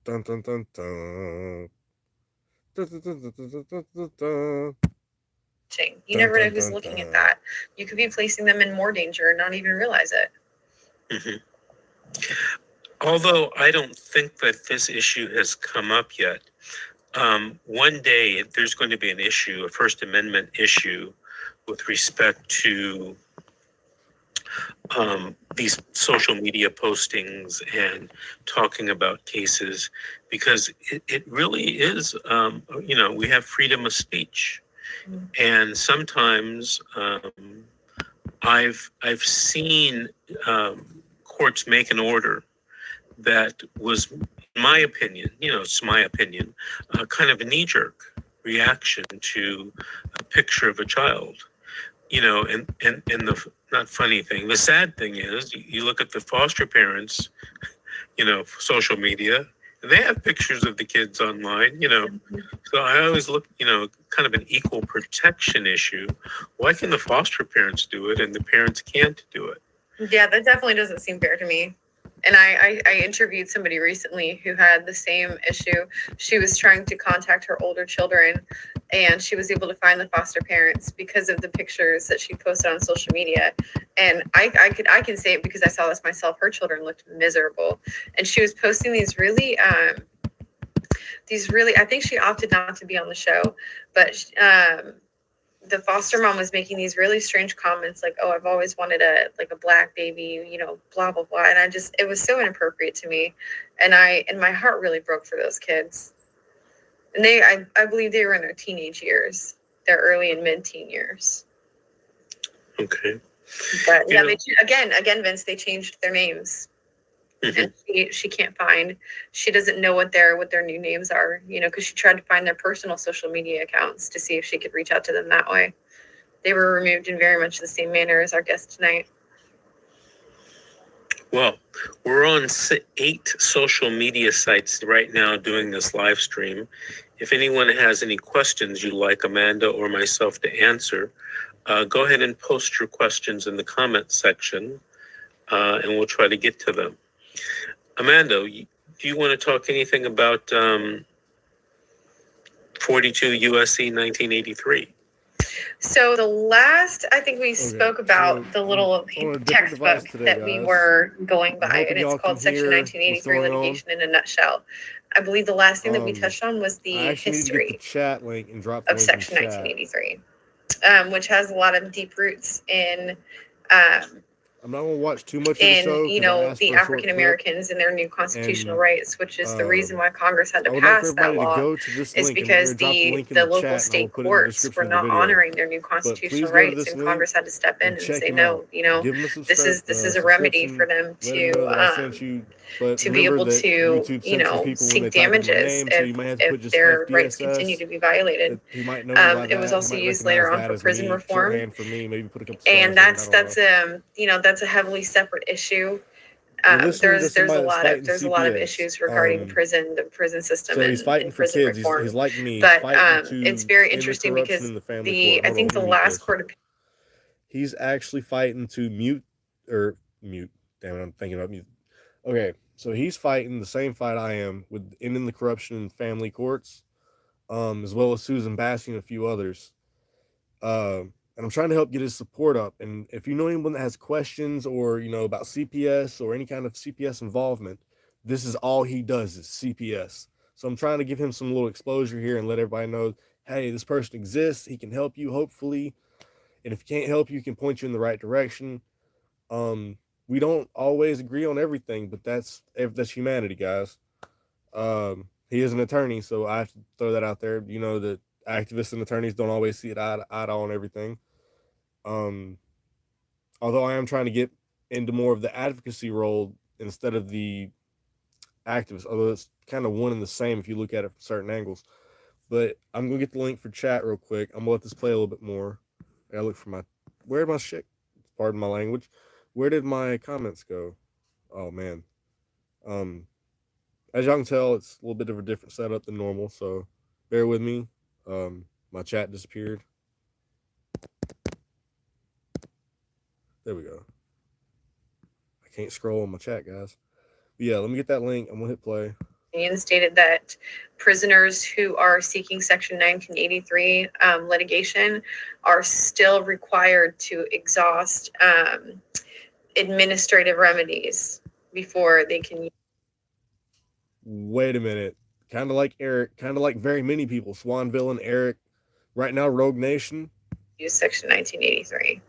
Dun dun dun dun. Dun dun dun dun dun dun dun dun. You Dun never know dun who's dun looking at dun. that. You could be placing them in more danger and not even realize it. Mhm. Although I don't think that this issue has come up yet, one day there's going to be an issue, a First Amendment issue, with respect to these social media postings and talking about cases, because it really is, we have freedom of speech. And sometimes I've seen courts make an order that was, in my opinion, it's my opinion, kind of a knee-jerk reaction to a picture of a child. And the not funny thing, the sad thing is, you look at the foster parents, social media, and they have pictures of the kids online. So I always look, kind of an equal protection issue. Why can the foster parents do it and the parents can't do it? Yeah, that definitely doesn't seem fair to me. And I interviewed somebody recently who had the same issue. She was trying to contact her older children, and she was able to find the foster parents because of the pictures that she posted on social media. And I can say it because I saw this myself. Her children looked miserable, and she was posting these really. I think she opted not to be on the show, but the foster mom was making these really strange comments like, "Oh, I've always wanted a black baby, blah blah blah," and it was so inappropriate to me, and my heart really broke for those kids. And I believe they were in their teenage years, their early and mid-teen years. Okay. But yeah, again, Vince, they changed their names. And she can't find. She doesn't know what their new names are. Because she tried to find their personal social media accounts to see if she could reach out to them that way. They were removed in very much the same manner as our guest tonight. Well, we're on 8 social media sites right now doing this live stream. If anyone has any questions you'd like Amanda or myself to answer, go ahead and post your questions in the comment section, and we'll try to get to them. Amanda, do you want to talk anything about 42 USC 1983? So the last I think we spoke about the little textbook that we were going by, and it's called Section 1983 Litigation in a Nutshell. I believe the last thing that we touched on was the history of Section 1983, which has a lot of deep roots in I'm not gonna watch too much of the show. The African Americans and their new constitutional rights, which is the reason why Congress had to pass that law, is because the local state courts were not honoring their new constitutional rights, and Congress had to step in and say, no, this is a remedy for them to be able to seek damages if their rights continue to be violated. It was also used later on for prison reform, and that's a heavily separate issue. There's a lot of issues regarding the prison system, and prison reform. But it's very interesting because I think the last court. He's actually fighting to mute. Damn it, I'm thinking about mute. Okay, so he's fighting the same fight I am with ending the corruption in family courts, as well as Susan Bassey and a few others. And I'm trying to help get his support up. And if you know anyone that has questions or about CPS or any kind of CPS involvement, this is all he does is CPS. So I'm trying to give him some little exposure here and let everybody know, hey, this person exists. He can help you, hopefully. And if he can't help you, he can point you in the right direction. We don't always agree on everything, but that's humanity, guys. He is an attorney, so I have to throw that out there. That activists and attorneys don't always see it eye to eye on everything. Although I am trying to get into more of the advocacy role instead of the activist, although it's kind of one and the same if you look at it from certain angles. But I'm gonna get the link for chat real quick. I'm gonna let this play a little bit more. I gotta look for where'd my shit? Pardon my language. Where did my comments go? Oh man. As y'all can tell, it's a little bit of a different setup than normal, so bear with me. My chat disappeared. There we go. I can't scroll on my chat, guys. But yeah, let me get that link. I'm gonna hit play. opinion stated that prisoners who are seeking Section 1983 litigation are still required to exhaust administrative remedies before they can. Wait a minute. Kind of like Eric, kind of like very many people, Swanville and Eric, right now, Rogue Nation. Use Section 1983.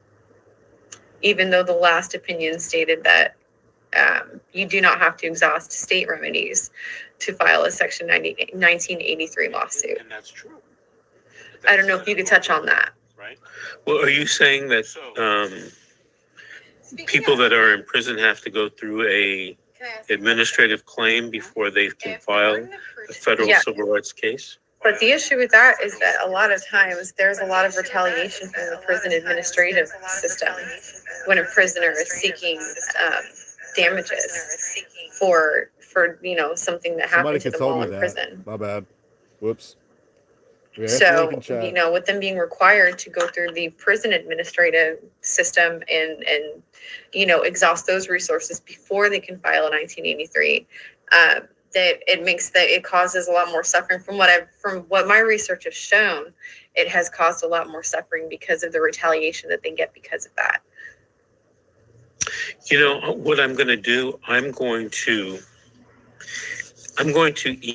Even though the last opinion stated that you do not have to exhaust state remedies to file a Section 1983 lawsuit. And that's true. I don't know if you could touch on that. Right. Well, are you saying that people that are in prison have to go through a administrative claim before they can file a federal civil rights case? But the issue with that is that a lot of times there's a lot of retaliation from the prison administrative system when a prisoner is seeking damages for something that happened to them while in prison. My bad. Whoops. Yeah, so with them being required to go through the prison administrative system and exhaust those resources before they can file a 1983, that it causes a lot more suffering. From what my research has shown, it has caused a lot more suffering because of the retaliation that they get because of that. What I'm going to do, I'm going to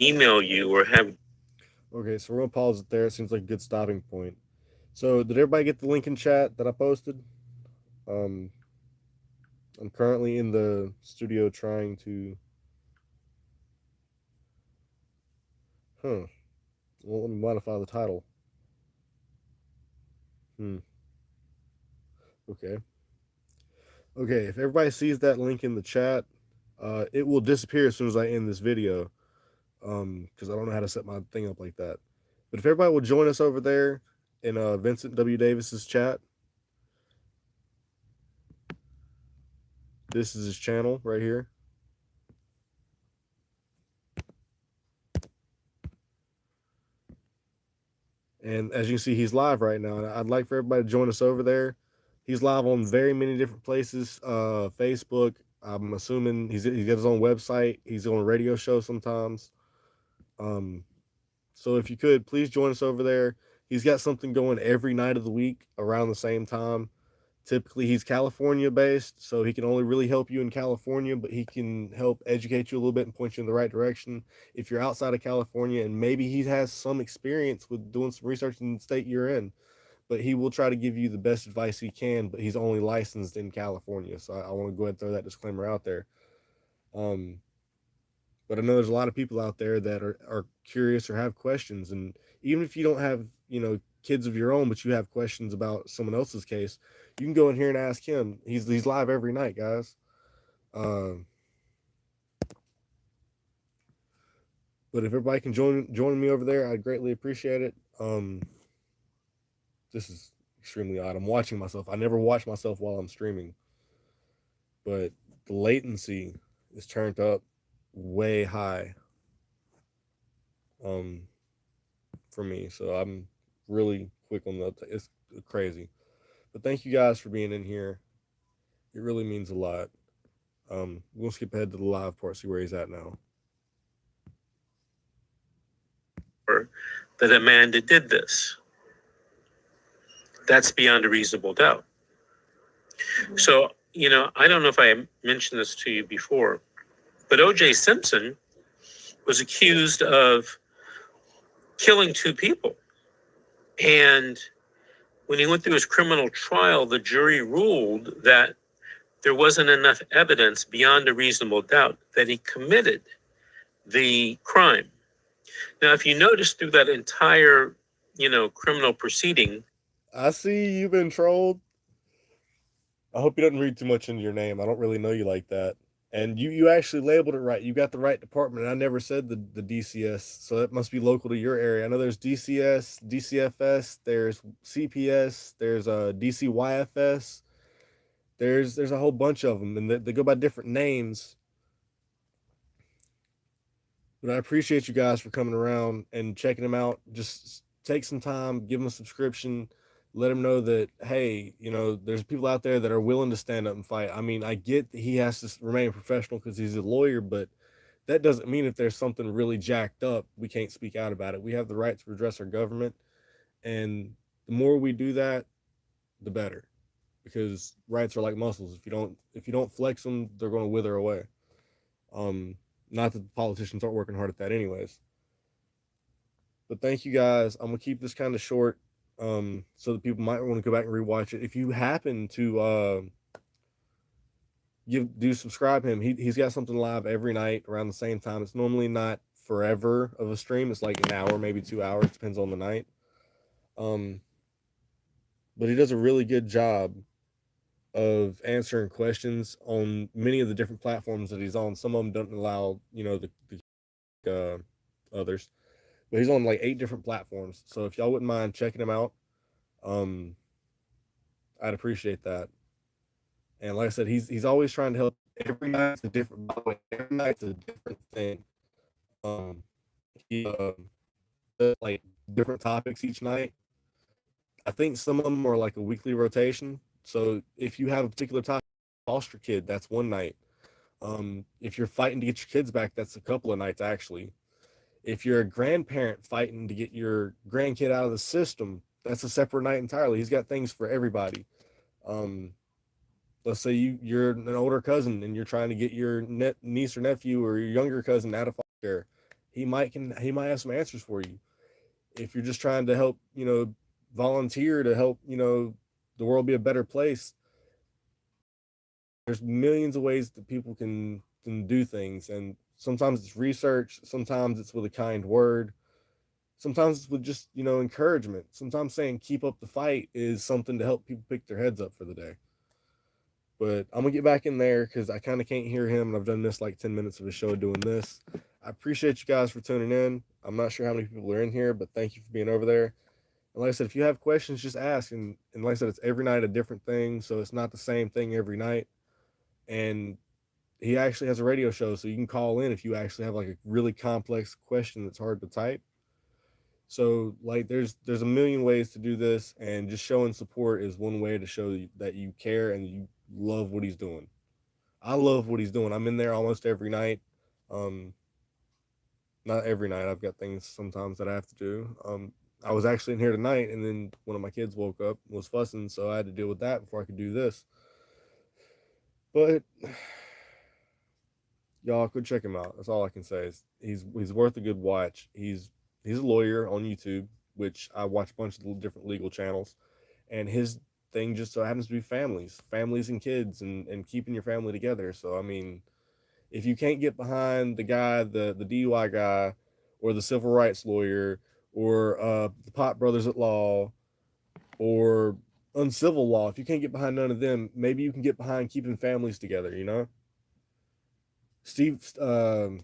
email you or have. Okay, so we're going to pause it there. It seems like a good stopping point. So did everybody get the link in chat that I posted? I'm currently in the studio trying to... Well, let me modify the title. Okay. Okay, if everybody sees that link in the chat, it will disappear as soon as I end this video. Because I don't know how to set my thing up like that. But if everybody will join us over there in Vincent W. Davis's chat. This is his channel right here. And as you can see, he's live right now. And I'd like for everybody to join us over there. He's live on very many different places. Facebook. I'm assuming he's got his own website. He's on a radio show sometimes. So if you could, please join us over there. He's got something going every night of the week around the same time. Typically, he's California based, so he can only really help you in California, but he can help educate you a little bit and point you in the right direction. If you're outside of California, and maybe he has some experience with doing some research in the state you're in, but he will try to give you the best advice he can, but he's only licensed in California. So I want to go ahead and throw that disclaimer out there. But I know there's a lot of people out there that are curious or have questions. And even if you don't have, kids of your own, but you have questions about someone else's case, you can go in here and ask him. He's live every night, guys. But if everybody can join me over there, I'd greatly appreciate it. This is extremely odd. I'm watching myself. I never watch myself while I'm streaming. But the latency is turned up way high for me, so I'm really quick on the uptake. It's crazy, but thank you guys for being in here. It really means a lot. We'll skip ahead to the live part, see where he's at now. That Amanda did this. That's beyond a reasonable doubt. So I don't know if I mentioned this to you before, but O.J. Simpson was accused of killing 2 people. And when he went through his criminal trial, the jury ruled that there wasn't enough evidence beyond a reasonable doubt that he committed the crime. Now, if you notice through that entire, criminal proceeding. I see you've been trolled. I hope you didn't read too much into your name. I don't really know you like that. And you actually labeled it right. You got the right department. I never said the DCS, so that must be local to your area. I know there's DCS, DCFS, there's CPS, there's DCYFS. There's a whole bunch of them, and they go by different names. But I appreciate you guys for coming around and checking them out. Just take some time, give them a subscription. Let him know that, hey, there's people out there that are willing to stand up and fight. I mean, I get that he has to remain professional because he's a lawyer, but that doesn't mean if there's something really jacked up, we can't speak out about it. We have the right to redress our government, and the more we do that, the better, because rights are like muscles. If you don't flex them, they're going to wither away. Not that the politicians aren't working hard at that anyways. But thank you guys. I'm gonna keep this kind of short, so that people might want to go back and rewatch it. If you happen to subscribe him, he's got something live every night around the same time. It's normally not forever of a stream. It's like an hour, maybe 2 hours, depends on the night. But he does a really good job of answering questions on many of the different platforms that he's on. Some of them don't allow, the others, but he's on like 8 different platforms. So if y'all wouldn't mind checking him out, I'd appreciate that. And like I said, he's always trying to help. Every night's a different. By the way, every night's a different thing. He does like different topics each night. I think some of them are like a weekly rotation. So if you have a particular topic, foster kid, that's one night. If you're fighting to get your kids back, that's a couple of nights actually. If you're a grandparent fighting to get your grandkid out of the system, that's a separate night entirely. He's got things for everybody. Let's say you're an older cousin and you're trying to get your niece or nephew or your younger cousin out of foster care. He might have some answers for you. If you're just trying to help, volunteer to help, the world be a better place. There's millions of ways that people can do things, and sometimes it's research, sometimes it's with a kind word, sometimes it's with just, encouragement. Sometimes saying keep up the fight is something to help people pick their heads up for the day. But I'm gonna get back in there because I kind of can't hear him, and I've done this like 10 minutes of a show doing this. I appreciate you guys for tuning in. I'm not sure how many people are in here, but thank you for being over there. And like I said, if you have questions, just ask. And like I said, it's every night a different thing, so it's not the same thing every night. And he actually has a radio show, so you can call in if you actually have like a really complex question that's hard to type. So like there's a million ways to do this, and just showing support is one way to show that you care and you love what he's doing. I love what he's doing. I'm in there almost every night. Not every night. I've got things sometimes that I have to do. I was actually in here tonight, and then one of my kids woke up and was fussing, so I had to deal with that before I could do this. But y'all go check him out. That's all I can say. He's worth a good watch. He's a lawyer on YouTube, which I watch a bunch of different legal channels, and his thing just so happens to be families and kids, and keeping your family together. So I mean, if you can't get behind the guy, the DUI guy, or the civil rights lawyer, or the Pot Brothers at Law, or Uncivil Law, if you can't get behind none of them, maybe you can get behind keeping families together, Steve, dang,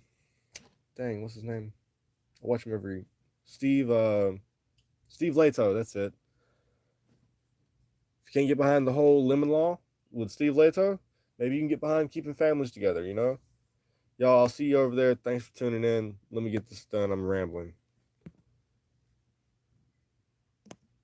what's his name? I watch him every, Steve Leto, that's it. If you can't get behind the whole lemon law with Steve Leto, maybe you can get behind keeping families together, Y'all, I'll see you over there. Thanks for tuning in. Let me get this done. I'm rambling.